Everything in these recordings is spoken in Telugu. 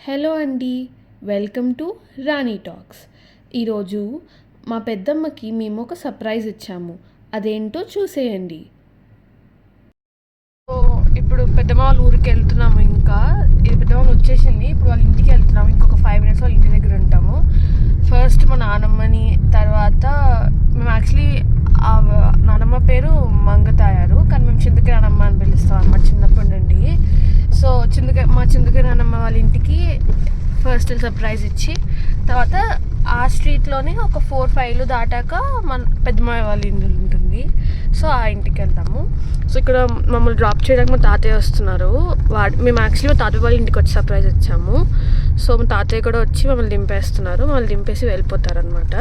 హలో అండి, వెల్కమ్ టు రాణి టాక్స్. ఈరోజు మా పెద్దమ్మకి మేము ఒక సర్ప్రైజ్ ఇచ్చాము. అదేంటో చూసేయండి. సో ఇప్పుడు పెద్దమ్మ వాళ్ళ ఊరికి వెళ్తున్నాము. ఇంకా ఇది పెద్దమ్మ వచ్చేసింది. ఇప్పుడు వాళ్ళ ఇంటికి వెళ్తున్నాము. ఇంకొక 5 minutes వాళ్ళ ఇంటి దగ్గర ఉంటాము. ఫస్ట్ మా నానమ్మని, తర్వాత మేము యాక్చువల్లీ నానమ్మ పేరు మంగతాయారు, కానీ మేము చింతకాయ నానమ్మ అని పిలుస్తాం అన్నమాట చిన్నప్పటి నుండి. సో మా చింతకాయ నానమ్మ వాళ్ళ ఇంటికి ఫస్ట్ సర్ప్రైజ్ ఇచ్చి, తర్వాత ఆ స్ట్రీట్లోనే ఒక 4-5 ఇల్లు దాటాక మన పెద్దమ్మ వాళ్ళ ఇల్లు ఉంటుంది. సో ఆ ఇంటికి వెళ్తాము. సో ఇక్కడ మమ్మల్ని డ్రాప్ చేయడానికి మా తాతయ్య వస్తున్నారు. మేము యాక్చువల్లీ మా తాతయ్య వాళ్ళ ఇంటికి వచ్చి సర్ప్రైజ్ ఇచ్చాము. సో మా తాతయ్య కూడా వచ్చి మమ్మల్ని దింపేస్తున్నారు. మమ్మల్ని దింపేసి వెళ్ళిపోతారనమాట.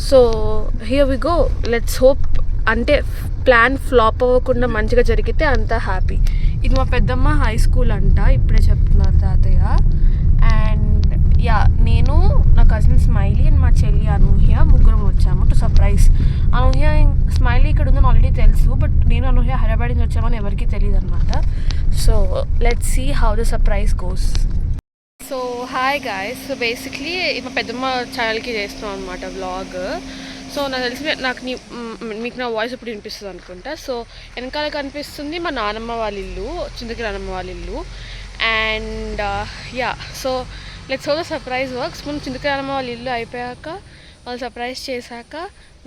So here we go, let's hope. అంటే ప్లాన్ ఫ్లాప్ అవ్వకుండా మంచిగా జరిగితే అంతా హ్యాపీ. ఇది మా పెద్దమ్మ హై స్కూల్ అంట, ఇప్పుడే చెప్తున్నారు తాతయ్య. అండ్ యా, నేను నా కజిన్ స్మైలీ అండ్ మా చెల్లి అనూహ్య ముగ్గురం వచ్చాము టు సర్ప్రైజ్. అనూహ్య స్మైలీ ఇక్కడ ఉందని ఆల్రెడీ తెలుసు, బట్ నేను అనూహ్య హైదరాబాద్ నుంచి వచ్చామని ఎవరికి తెలియదు అనమాట. So let's see how the surprise goes. So hi guys, so basically మా పెద్దమ్మ ఛానల్కి చేస్తున్నాం అనమాట వ్లాగ్. సో నాకు తెలిసి మీకు నా వాయిస్ ఇప్పుడు వినిపిస్తుంది అనుకుంటా. సో వెనకాల కనిపిస్తుంది మా నానమ్మ వాళ్ళ ఇల్లు, చింతకి నానమ్మ వాళ్ళ ఇల్లు. And yeah, so let's how the surprise works. ముందు చింతకి నానమ్మ వాళ్ళ ఇల్లు అయిపోయాక, వాళ్ళు సర్ప్రైజ్ చేశాక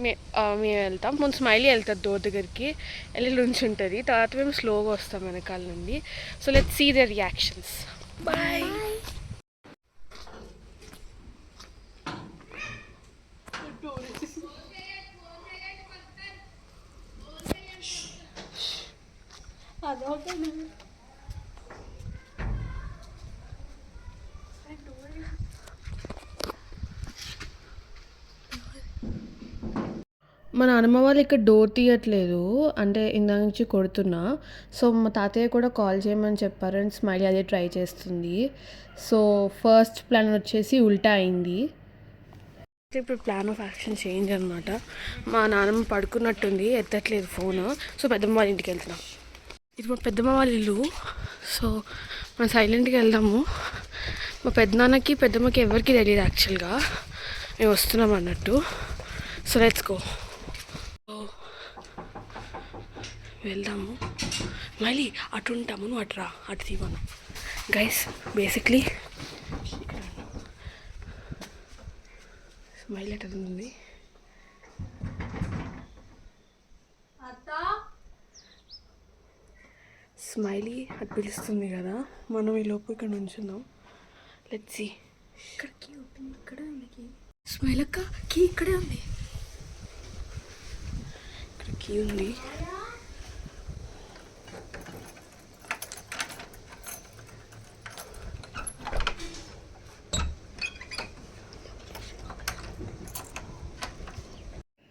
మేము వెళ్తాం. ముందు స్మైలీ వెళ్తుంది డోర్ దగ్గరికి, వెళ్ళి నుంచి ఉంటుంది. తర్వాత మేము స్లోగా వస్తాం వెనకాల నుండి. So let's see the reactions. Bye. మా నాన్నమ్మ వాళ్ళు ఇక్కడ డోర్ తీయట్లేదు, అంటే ఇందాక నుంచి కొడుతున్నా. సో మా తాతయ్య కూడా కాల్ చేయమని చెప్పారు అండ్ స్మైలీ అదే ట్రై చేస్తుంది. సో ఫస్ట్ ప్లాన్ వచ్చేసి ఉల్టా అయింది. ఇప్పుడు ప్లాన్ ఆఫ్ యాక్షన్ చేంజ్ అనమాట. మా నాన్నమ్మ పడుకున్నట్టుంది, ఎత్తట్లేదు ఫోను. సో పెద్దమ్మ వాళ్ళ ఇంటికి వెళ్తున్నాం. ఇది మా పెద్దమ్మ వాళ్ళ ఇల్లు. సో మనం సైలెంట్గా వెళ్దాము. మా పెద్దనాన్నకి పెద్దమ్మకి ఎవరికి తెలియదు యాక్చువల్గా మేము వస్తున్నాం అన్నట్టు. సో లెట్స్ గో, వెళ్దాము. మళ్ళీ అటు ఉంటాము, నువ్వు అటు రా, అటు తీవను. గైస్ బేసిక్లీ స్మైల్ ఎట్ ఉంది. స్మైలీ అటు పిలుస్తుంది కదా, మనం ఈ లోపు ఇక్కడ నుంచుందాం. Let's see. ఇక్కడ కీ ఓపెన్, ఇక్కడ ఉంది. స్మైల్ అక్క కీ ఇక్కడే ఉంది, ఇక్కడ కీ ఉంది.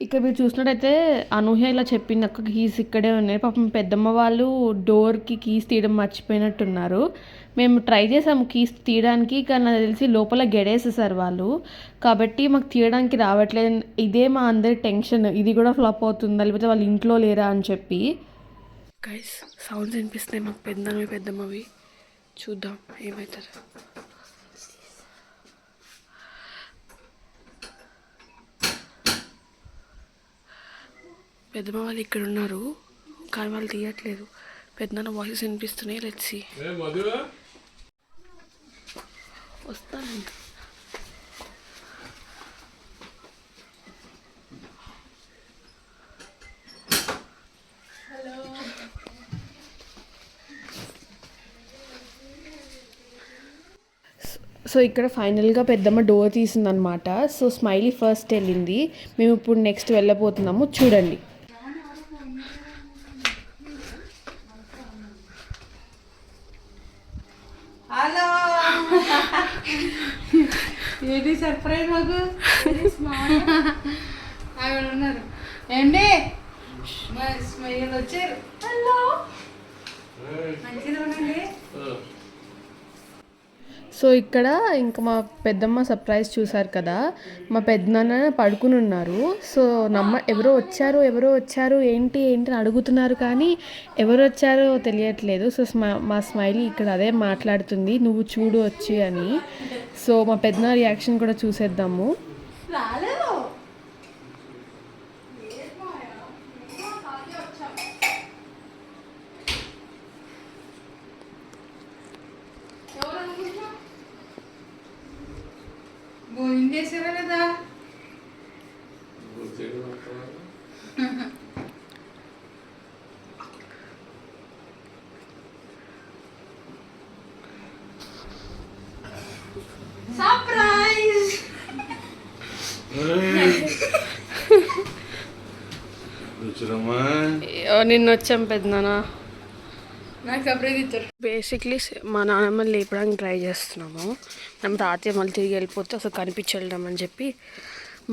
ఇక్కడ మీరు చూసినట్టయితే అనూహ్య ఇలా చెప్పింది, అక్క కీస్ ఇక్కడే ఉన్నాయి. పాపం పెద్దమ్మ వాళ్ళు డోర్కి కీస్ తీయడం మర్చిపోయినట్టున్నారు. మేము ట్రై చేసాము కీస్ తీయడానికి, కానీ నాకు తెలిసి లోపల గెడేసేసారు వాళ్ళు, కాబట్టి మాకు తీయడానికి రావట్లేదు. ఇదే మా అందరి టెన్షన్, ఇది కూడా ఫ్లాప్ అవుతుందా లేకపోతే వాళ్ళు ఇంట్లో లేరా అని చెప్పి. గైస్ సౌండ్స్ వినిపిస్తున్నాయి మాకు, పెద్దమ్మవి. చూద్దాం ఏమవుతుంది. పెద్దమ్మ వాళ్ళు ఇక్కడ ఉన్నారు, కానీ వాళ్ళు తీయట్లేదు. పెద్దనాన్న వాయిస్ వినిపిస్తున్నాయి. Let's see. వస్తాను. సో ఇక్కడ ఫైనల్గా పెద్దమ్మ డోర్ తీసిందనమాట. సో స్మైలీ ఫస్ట్ వెళ్ళింది, మేము ఇప్పుడు నెక్స్ట్ వెళ్ళబోతున్నాము, చూడండి. హలో, ఏంటి సర్ప్రైజ్ మాకు? అక్కడ ఉన్నారు ఏంటి, స్మైల్ వచ్చారు. హలో, మంచిగా ఉండండి. సో ఇక్కడ ఇంకా మా పెద్దమ్మ సర్ప్రైజ్ చూసారు కదా, మా పెద్దనాన్న పడుకుని ఉన్నారు. సో ఎవరో వచ్చారు ఏంటి అని అడుగుతున్నారు, కానీ ఎవరు వచ్చారో తెలియట్లేదు. సో మా స్మైలీ ఇక్కడ అదే మాట్లాడుతుంది, నువ్వు చూడు వచ్చి అని. సో మా పెద్దనాన్న రియాక్షన్ కూడా చూసేద్దాము. భోజనం చేసావా లేదా? సర్ప్రైజ్! నిన్న వచ్చాం పెద్దనాన్న. నాకు సర్ప్రైజ్ ఇచ్చారు. బేసిక్లీ మా నాన్నమ్మని లేపడానికి ట్రై చేస్తున్నాము. మేము రాత్రి మళ్ళీ తిరిగి వెళ్ళిపోతే అసలు కనిపించడం అని చెప్పి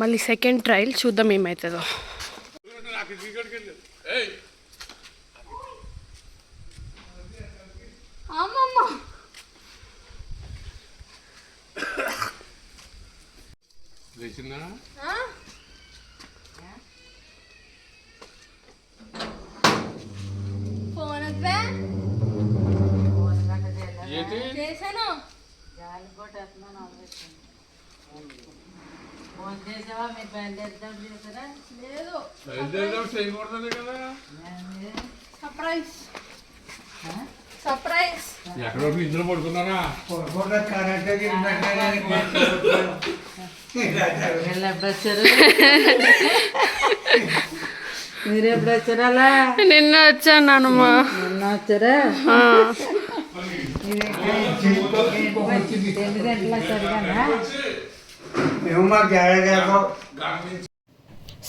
మళ్ళీ సెకండ్ ట్రయల్ చూద్దాం ఏమవుతుందో. అమ్మమ్మ ఫోన్ చేశాను. లేదు సర్ప్రైజ్ సర్ప్రైజ్. ఎక్కడో ఇంట్లో పడుకున్నారా? మీరు ఎప్పుడు వచ్చారా? అలా నిన్న వచ్చాను నాన్నమ్మ. నిన్న వచ్చారా? 2 గంటల సరిగా.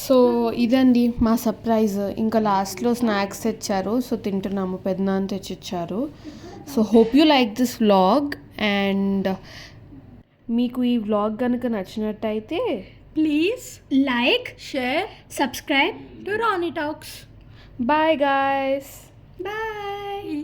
సో ఇదండి మా సర్ప్రైజ్. ఇంకా లాస్ట్లో స్నాక్స్ తెచ్చారు, సో తింటున్నాము. పెద్దనాన్న తెచ్చిచ్చారు. So hope you like this vlog, and మీకు ఈ వ్లాగ్ కనుక నచ్చినట్టయితే please like, share, subscribe to Rani talks. Bye guys. Bye.